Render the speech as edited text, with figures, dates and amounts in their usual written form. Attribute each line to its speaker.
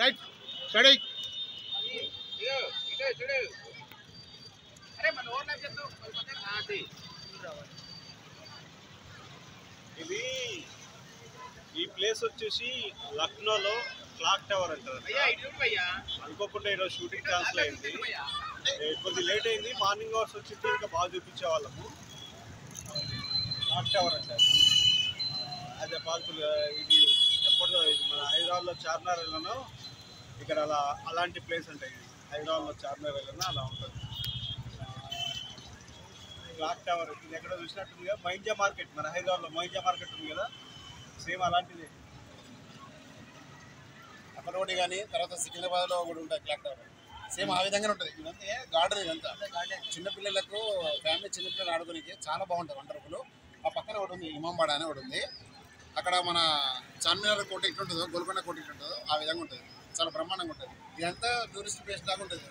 Speaker 1: Right study
Speaker 2: ఇది ఈ place వచ్చేసి లక్నోలో క్లాక్ టవర్ అంటారు. అనుకోకుండా ఈరోజు షూటింగ్ క్యాన్సిల్ అయింది. కొద్ది లేట్ అయింది. మార్నింగ్ అవర్స్ వచ్చి ఇంకా బాగా చూపించే వాళ్ళము. క్లాక్ టవర్ అంటారు. యాజ్ ఎ పాసిబుల్ ఇది ఎప్పుడు ఇది మన హైదరాబాద్లో చార్మినార్ వెళ్ళానో ఇక్కడ అలాంటి ప్లేస్ ఉంటాయి. హైదరాబాద్లో చార్మినార్ వెళ్ళానో అలా ఉంటుంది. క్లాక్ టవర్ ఇది ఎక్కడ చూసినట్టుందిగా మైంజా మార్కెట్, మన హైదరాబాద్లో మైంజా మార్కెట్ ఉంది కదా, సేమ్ అలాంటిది.
Speaker 1: అక్కడ ఒకటి కానీ తర్వాత సికింద్రాబాద్లో ఒకటి ఉంటుంది క్లాక్ టవర్, సేమ్ ఆ విధంగానే ఉంటుంది. ఇదంతా గార్డెన్, ఇదంతా చిన్నపిల్లలకు ఫ్యామిలీ చిన్నపిల్లలు ఆడుకోనికి చాలా బాగుంటుంది. వంటరుకులు ఆ పక్కన ఒకటి ఉంది, ఇమాంబాడా అని ఒకటి ఉంది. అక్కడ మన చార్మినార్ కోట ఎట్లుంటుందో, గోల్కొండ కోట ఎట్లుంటుందో ఆ విధంగా ఉంటుంది. చాలా బ్రహ్మాండంగా ఉంటుంది. ఇదంతా టూరిస్ట్ ప్లేస్ లాగా ఉంటుంది.